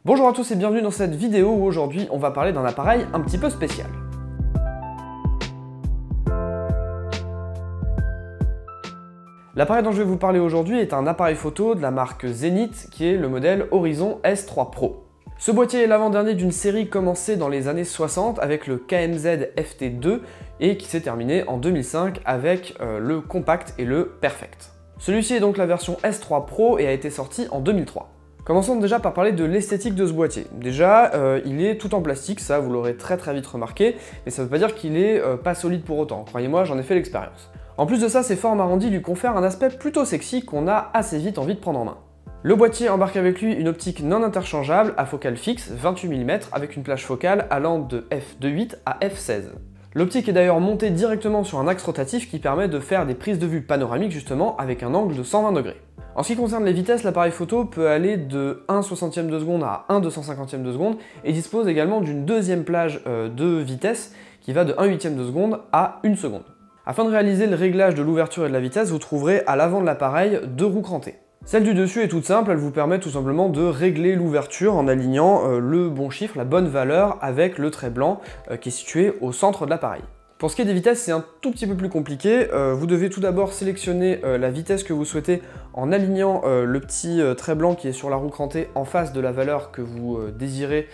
Bonjour à tous et bienvenue dans cette vidéo où aujourd'hui on va parler d'un appareil un petit peu spécial. L'appareil dont je vais vous parler aujourd'hui est un appareil photo de la marque Zenith qui est le modèle Horizon S3 Pro. Ce boîtier est l'avant-dernier d'une série commencée dans les années 60 avec le KMZ FT2 et qui s'est terminé en 2005 avec le Compact et le Perfect. Celui-ci est donc la version S3 Pro et a été sorti en 2003. Commençons déjà par parler de l'esthétique de ce boîtier. Déjà, il est tout en plastique, ça vous l'aurez très vite remarqué, mais ça ne veut pas dire qu'il est pas solide pour autant. Croyez-moi, j'en ai fait l'expérience. En plus de ça, ses formes arrondies lui confèrent un aspect plutôt sexy qu'on a assez vite envie de prendre en main. Le boîtier embarque avec lui une optique non interchangeable à focale fixe 28 mm avec une plage focale allant de f2.8 à f16. L'optique est d'ailleurs montée directement sur un axe rotatif qui permet de faire des prises de vue panoramiques justement avec un angle de 120 degrés. En ce qui concerne les vitesses, l'appareil photo peut aller de 1/60 de seconde à 1/250 de seconde et dispose également d'une deuxième plage de vitesse qui va de 1/8 de seconde à 1 seconde. Afin de réaliser le réglage de l'ouverture et de la vitesse, vous trouverez à l'avant de l'appareil deux roues crantées. Celle du dessus est toute simple, elle vous permet tout simplement de régler l'ouverture en alignant le bon chiffre, la bonne valeur avec le trait blanc qui est situé au centre de l'appareil. Pour ce qui est des vitesses, c'est un tout petit peu plus compliqué. Vous devez tout d'abord sélectionner la vitesse que vous souhaitez en alignant le petit trait blanc qui est sur la roue crantée en face de la valeur que vous désirez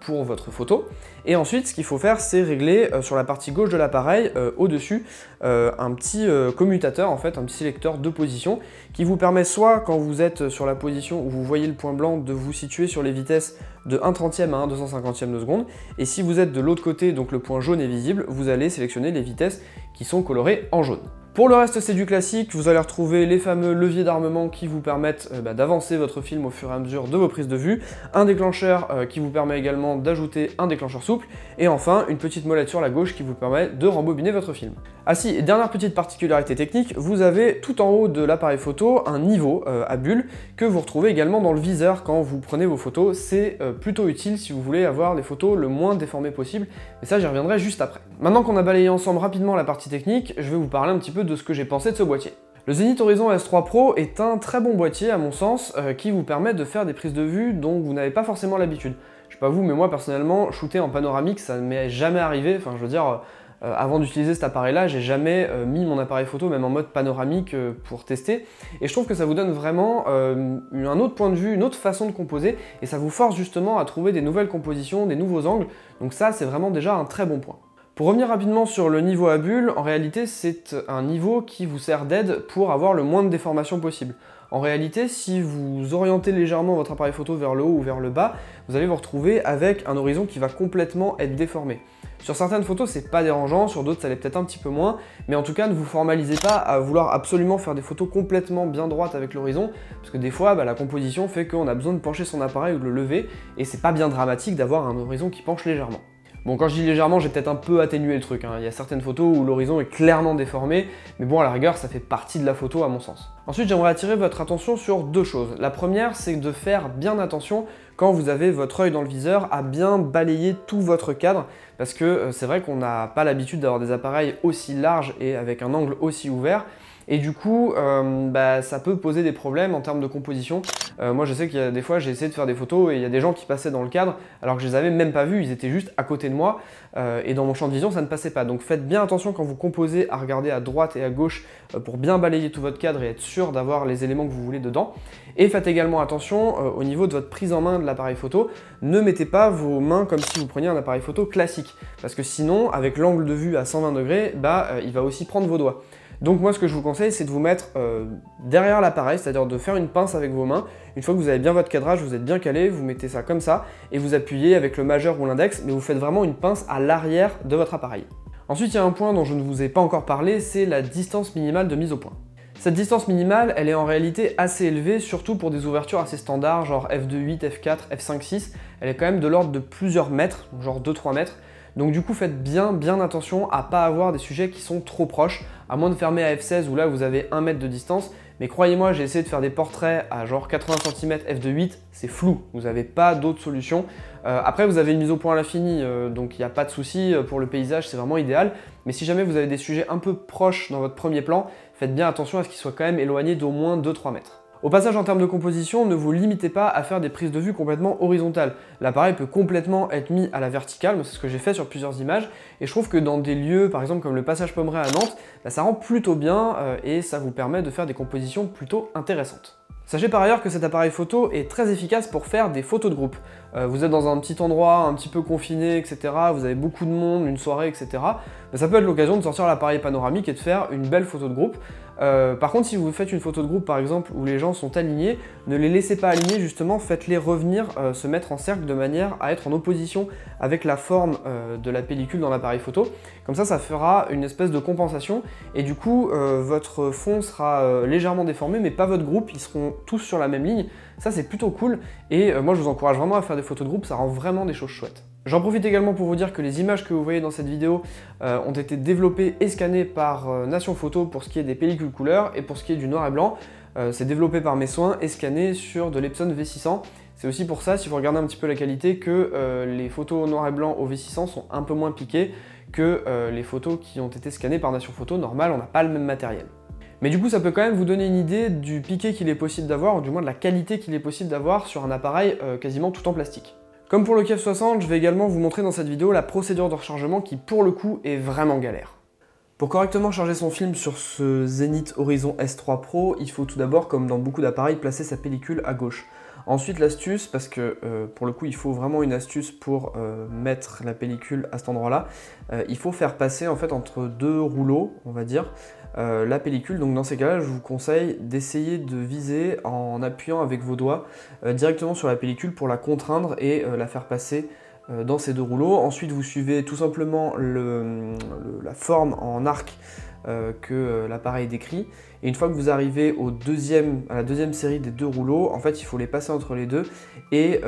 pour votre photo. Et ensuite, ce qu'il faut faire, c'est régler sur la partie gauche de l'appareil, au-dessus, un petit commutateur, en fait, un petit sélecteur de position qui vous permet soit, quand vous êtes sur la position où vous voyez le point blanc, de vous situer sur les vitesses de 1/30 à 1/250 de seconde. Et si vous êtes de l'autre côté, donc le point jaune est visible, vous allez sélectionner les vitesses qui sont colorées en jaune. Pour le reste, c'est du classique, vous allez retrouver les fameux leviers d'armement qui vous permettent d'avancer votre film au fur et à mesure de vos prises de vue, un déclencheur qui vous permet également d'ajouter un déclencheur souple, et enfin une petite molette sur la gauche qui vous permet de rembobiner votre film. Ah si, et dernière petite particularité technique, vous avez tout en haut de l'appareil photo un niveau à bulles que vous retrouvez également dans le viseur quand vous prenez vos photos. C'est plutôt utile si vous voulez avoir les photos le moins déformées possible, et ça j'y reviendrai juste après. Maintenant qu'on a balayé ensemble rapidement la partie technique, je vais vous parler un petit peu de ce que j'ai pensé de ce boîtier. Le Zenith Horizon S3 Pro est un très bon boîtier à mon sens qui vous permet de faire des prises de vue dont vous n'avez pas forcément l'habitude. Je sais pas vous, mais moi personnellement, shooter en panoramique, ça ne m'est jamais arrivé. Enfin, je veux dire, avant d'utiliser cet appareil-là, j'ai jamais mis mon appareil photo même en mode panoramique pour tester. Et je trouve que ça vous donne vraiment un autre point de vue, une autre façon de composer, et ça vous force justement à trouver des nouvelles compositions, des nouveaux angles. Donc ça, c'est vraiment déjà un très bon point. Pour revenir rapidement sur le niveau à bulles, en réalité c'est un niveau qui vous sert d'aide pour avoir le moins de déformation possible. En réalité, si vous orientez légèrement votre appareil photo vers le haut ou vers le bas, vous allez vous retrouver avec un horizon qui va complètement être déformé. Sur certaines photos, c'est pas dérangeant, sur d'autres ça l'est peut-être un petit peu moins, mais en tout cas ne vous formalisez pas à vouloir absolument faire des photos complètement bien droites avec l'horizon, parce que des fois la composition fait qu'on a besoin de pencher son appareil ou de le lever, et c'est pas bien dramatique d'avoir un horizon qui penche légèrement. Bon, quand je dis légèrement, j'ai peut-être un peu atténué le truc, hein. Il y a certaines photos où l'horizon est clairement déformé, mais bon, à la rigueur, ça fait partie de la photo à mon sens. Ensuite, j'aimerais attirer votre attention sur deux choses. La première, c'est de faire bien attention quand vous avez votre œil dans le viseur à bien balayer tout votre cadre, parce que c'est vrai qu'on n'a pas l'habitude d'avoir des appareils aussi larges et avec un angle aussi ouvert, et du coup, ça peut poser des problèmes en termes de composition. Moi, je sais qu'il y a des fois, j'ai essayé de faire des photos et il y a des gens qui passaient dans le cadre alors que je les avais même pas vus, ils étaient juste à côté de moi et dans mon champ de vision, ça ne passait pas. Donc faites bien attention quand vous composez à regarder à droite et à gauche pour bien balayer tout votre cadre et être sûr d'avoir les éléments que vous voulez dedans. Et faites également attention au niveau de votre prise en main de l'appareil photo. Ne mettez pas vos mains comme si vous preniez un appareil photo classique, parce que sinon, avec l'angle de vue à 120 degrés, il va aussi prendre vos doigts. Donc moi ce que je vous conseille, c'est de vous mettre derrière l'appareil, c'est-à-dire de faire une pince avec vos mains. Une fois que vous avez bien votre cadrage, vous êtes bien calé, vous mettez ça comme ça et vous appuyez avec le majeur ou l'index, mais vous faites vraiment une pince à l'arrière de votre appareil. Ensuite, il y a un point dont je ne vous ai pas encore parlé, c'est la distance minimale de mise au point. Cette distance minimale, elle est en réalité assez élevée, surtout pour des ouvertures assez standards, genre f2.8, f4, f5.6. Elle est quand même de l'ordre de plusieurs mètres, genre 2-3 mètres. Donc du coup, faites bien attention à pas avoir des sujets qui sont trop proches, à moins de fermer à f16 où là vous avez 1 mètre de distance. Mais croyez-moi, j'ai essayé de faire des portraits à genre 80 cm f2.8, c'est flou, vous n'avez pas d'autre solution. Après, vous avez une mise au point à l'infini, donc il n'y a pas de souci pour le paysage, c'est vraiment idéal. Mais si jamais vous avez des sujets un peu proches dans votre premier plan, faites bien attention à ce qu'ils soient quand même éloignés d'au moins 2-3 mètres. Au passage, en termes de composition, ne vous limitez pas à faire des prises de vue complètement horizontales. L'appareil peut complètement être mis à la verticale, c'est ce que j'ai fait sur plusieurs images, et je trouve que dans des lieux, par exemple comme le passage Pommeraye à Nantes, ça rend plutôt bien et ça vous permet de faire des compositions plutôt intéressantes. Sachez par ailleurs que cet appareil photo est très efficace pour faire des photos de groupe. Vous êtes dans un petit endroit un petit peu confiné, etc., vous avez beaucoup de monde, une soirée, etc., ça peut être l'occasion de sortir l'appareil panoramique et de faire une belle photo de groupe. Par contre, si vous faites une photo de groupe par exemple où les gens sont alignés, ne les laissez pas alignés justement, faites-les revenir se mettre en cercle de manière à être en opposition avec la forme de la pellicule dans l'appareil photo. Comme ça fera une espèce de compensation et du coup votre fond sera légèrement déformé mais pas votre groupe, ils seront tous sur la même ligne. Ça c'est plutôt cool et moi je vous encourage vraiment à faire des photos de groupe, ça rend vraiment des choses chouettes. J'en profite également pour vous dire que les images que vous voyez dans cette vidéo ont été développées et scannées par Nation Photo pour ce qui est des pellicules couleur et pour ce qui est du noir et blanc. C'est développé par mes soins et scanné sur de l'Epson V600. C'est aussi pour ça, si vous regardez un petit peu la qualité, que les photos noir et blanc au V600 sont un peu moins piquées que les photos qui ont été scannées par Nation Photo. Normal, on n'a pas le même matériel. Mais du coup, ça peut quand même vous donner une idée du piqué qu'il est possible d'avoir, ou du moins de la qualité qu'il est possible d'avoir sur un appareil quasiment tout en plastique. Comme pour le Kef 60, je vais également vous montrer dans cette vidéo la procédure de rechargement qui, pour le coup, est vraiment galère. Pour correctement charger son film sur ce Zenith Horizon S3 Pro, il faut tout d'abord, comme dans beaucoup d'appareils, placer sa pellicule à gauche. Ensuite, l'astuce, parce que pour le coup, il faut vraiment une astuce pour mettre la pellicule à cet endroit-là, il faut faire passer en fait entre deux rouleaux, on va dire, la pellicule. Donc dans ces cas-là, je vous conseille d'essayer de viser en appuyant avec vos doigts directement sur la pellicule pour la contraindre et la faire passer dans ces deux rouleaux. Ensuite, vous suivez tout simplement la forme en arc que l'appareil décrit. Et une fois que vous arrivez à la deuxième série des deux rouleaux, en fait, il faut les passer entre les deux. Et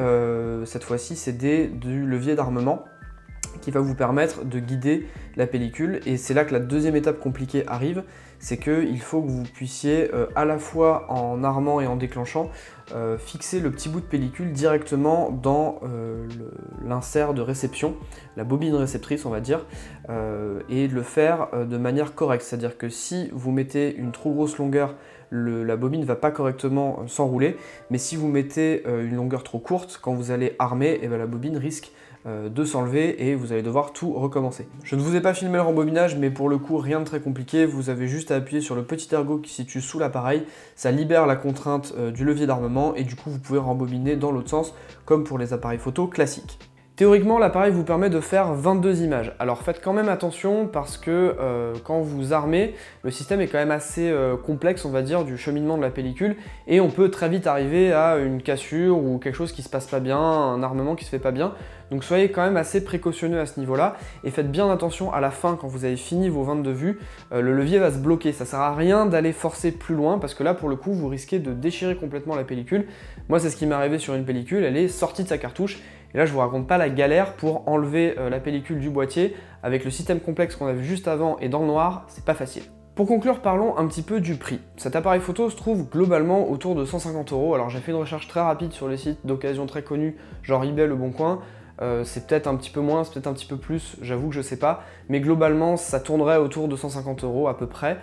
cette fois-ci, c'est du levier d'armement qui va vous permettre de guider la pellicule. Et c'est là que la deuxième étape compliquée arrive, c'est qu'il faut que vous puissiez à la fois en armant et en déclenchant fixer le petit bout de pellicule directement dans l'insert de réception, la bobine réceptrice on va dire, et de le faire de manière correcte. C'est-à-dire que si vous mettez une trop grosse longueur, la bobine ne va pas correctement s'enrouler, mais si vous mettez une longueur trop courte, quand vous allez armer, et bien la bobine risque de s'enlever et vous allez devoir tout recommencer. Je ne vous ai pas filmé le rembobinage, mais pour le coup rien de très compliqué, vous avez juste à appuyer sur le petit ergot qui se situe sous l'appareil, ça libère la contrainte du levier d'armement et du coup vous pouvez rembobiner dans l'autre sens comme pour les appareils photo classiques. Théoriquement, l'appareil vous permet de faire 22 images. Alors faites quand même attention parce que quand vous armez, le système est quand même assez complexe, on va dire, du cheminement de la pellicule et on peut très vite arriver à une cassure ou quelque chose qui se passe pas bien, un armement qui se fait pas bien. Donc soyez quand même assez précautionneux à ce niveau-là et faites bien attention à la fin quand vous avez fini vos 22 vues, le levier va se bloquer. Ça sert à rien d'aller forcer plus loin parce que là pour le coup vous risquez de déchirer complètement la pellicule. Moi c'est ce qui m'est arrivé sur une pellicule, elle est sortie de sa cartouche. Et là, je vous raconte pas la galère pour enlever la pellicule du boîtier. Avec le système complexe qu'on a vu juste avant et dans le noir, c'est pas facile. Pour conclure, parlons un petit peu du prix. Cet appareil photo se trouve globalement autour de 150 €. Alors j'ai fait une recherche très rapide sur les sites d'occasion très connus, genre eBay, Le Bon Coin. C'est peut-être un petit peu moins, c'est peut-être un petit peu plus, j'avoue que je sais pas. Mais globalement, ça tournerait autour de 150 € à peu près.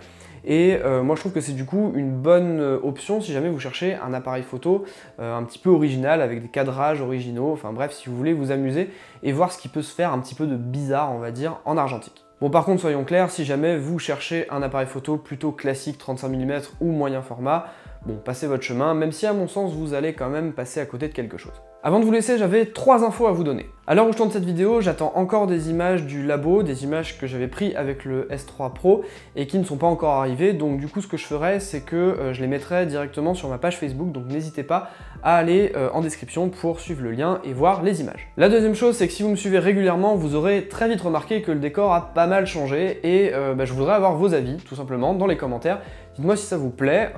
Et moi je trouve que c'est du coup une bonne option si jamais vous cherchez un appareil photo un petit peu original avec des cadrages originaux, enfin bref, si vous voulez vous amuser et voir ce qui peut se faire un petit peu de bizarre on va dire en argentique. Bon par contre soyons clairs, si jamais vous cherchez un appareil photo plutôt classique 35 mm ou moyen format, bon passez votre chemin, même si à mon sens vous allez quand même passer à côté de quelque chose. Avant de vous laisser, j'avais 3 infos à vous donner. À l'heure où je tourne cette vidéo, j'attends encore des images du labo, des images que j'avais prises avec le S3 Pro et qui ne sont pas encore arrivées. Donc du coup, ce que je ferai, c'est que je les mettrai directement sur ma page Facebook. Donc n'hésitez pas à aller en description pour suivre le lien et voir les images. La deuxième chose, c'est que si vous me suivez régulièrement, vous aurez très vite remarqué que le décor a pas mal changé et je voudrais avoir vos avis, tout simplement, dans les commentaires. Dites-moi si ça vous plaît.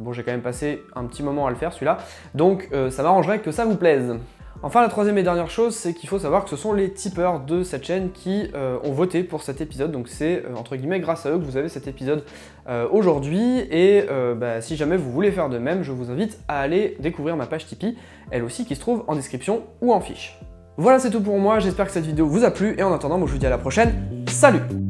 Bon, j'ai quand même passé un petit moment à le faire celui-là, donc ça m'arrangerait que ça vous plaise. Enfin, la troisième et dernière chose, c'est qu'il faut savoir que ce sont les tipeurs de cette chaîne qui ont voté pour cet épisode, donc c'est entre guillemets grâce à eux que vous avez cet épisode aujourd'hui, et si jamais vous voulez faire de même, je vous invite à aller découvrir ma page Tipeee, elle aussi qui se trouve en description ou en fiche. Voilà, c'est tout pour moi, j'espère que cette vidéo vous a plu, et en attendant, moi je vous dis à la prochaine, salut!